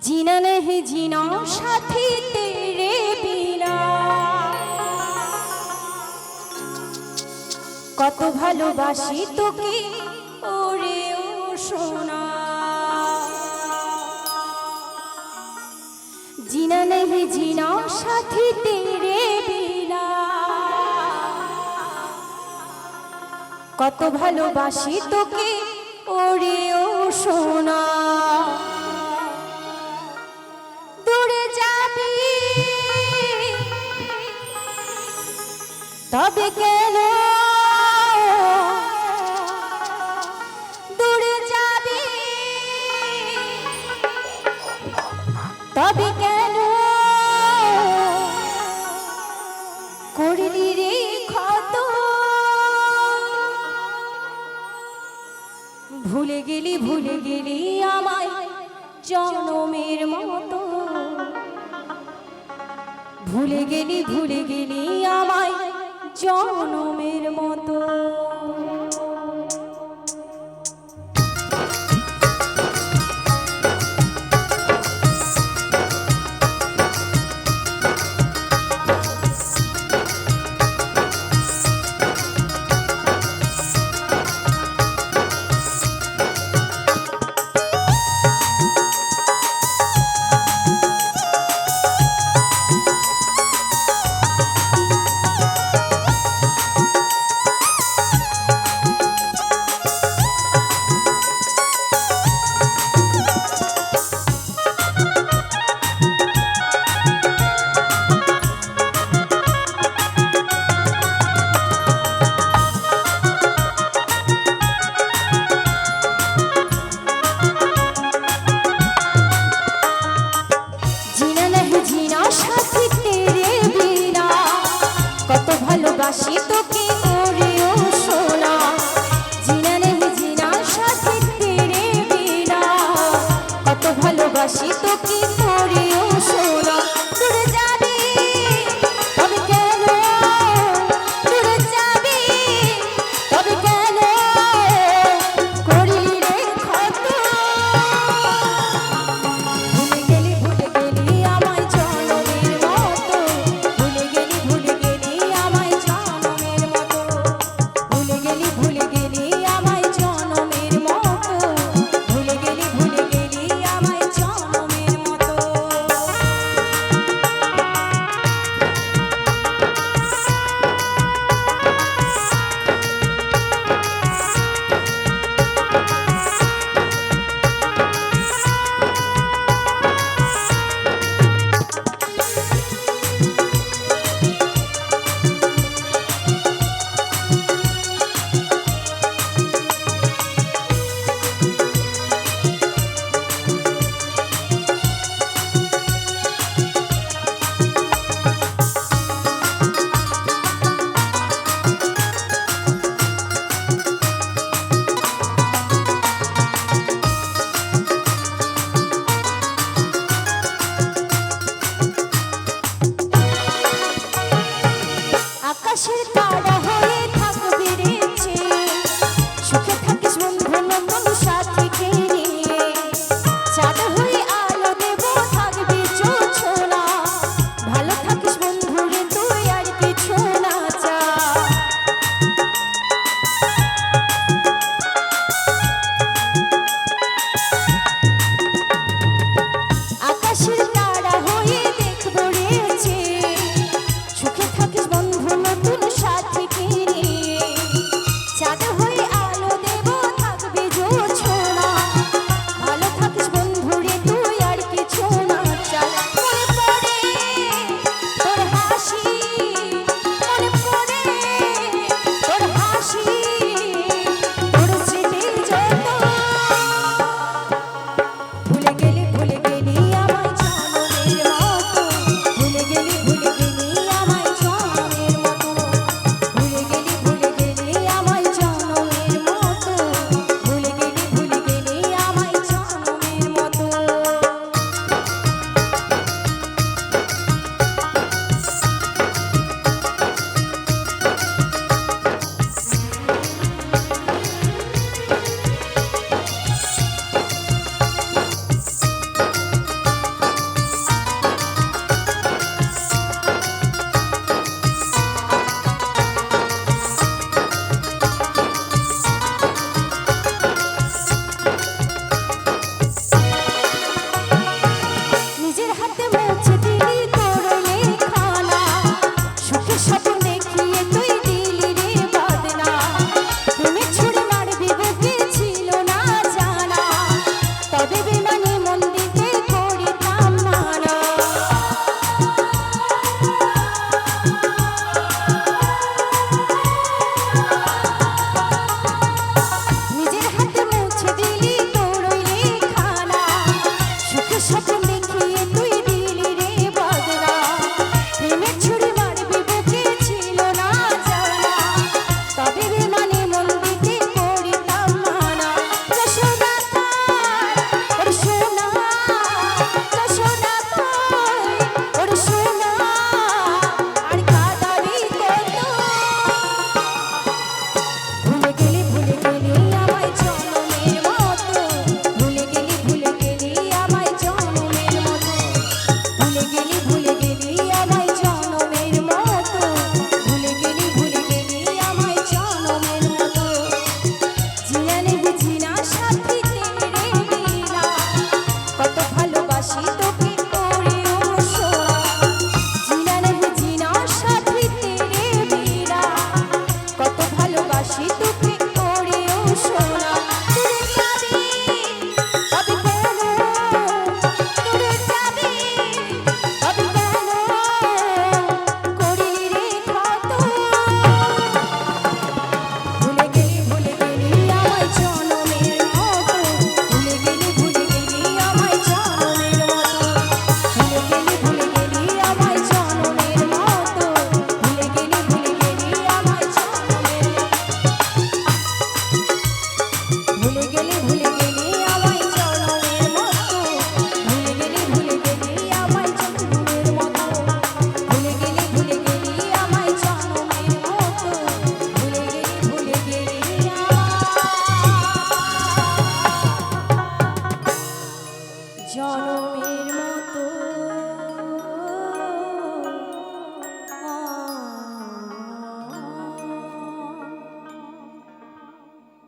जीना नहीं जीना साथी तेरे बिना কত ভালোবাসি তোকে ওরে ও সোনা जीना नहीं जीना साथी तेरे बिना কত ভালোবাসি তোকে ওরে ও সোনা তবে কেন দূরে যাবি তবে কেন করলি রে ক্ষত ভুলে গেলি আমায় জনমের মতো ভুলে গেলি আমায় জনমের মতো ভালোবাসি তোকে ওরে ও সোনা জিনা নেই জিনা সাথে তেরে বিনা কত ভালোবাসি তোকে ওরে ও সোনা দূরে যাবি তবে কেন দূরে যাবি তবে কেন করলি রে ক্ষত ভুলে গেলি আমায় জনমের মতো ভুলে গেলি আমায় জনমের ভালোবাসি তোকে করে অনুসরণ জিনা नहीं जीना साथी तेरे बिना কত ভালোবাসি তোকে করে অনুসরণ তুই যাবি তবে কেন তুই যাবি তবে কেন করি রে ক্ষত ভুলে গেলি আমায় জনমের মতো ভুলে গেলি আমায় জনমের মতো ভুলে গেলি আমায় জনমের মতো ভুলে গেলি আমায় জনমের ভুলে গেলি আমায় জনমের মতো ভুলে গেলি আমায় জনমের মতো ভুলে গেলি আমায় জনমের মতো ভুলে গেলি জনমের মতো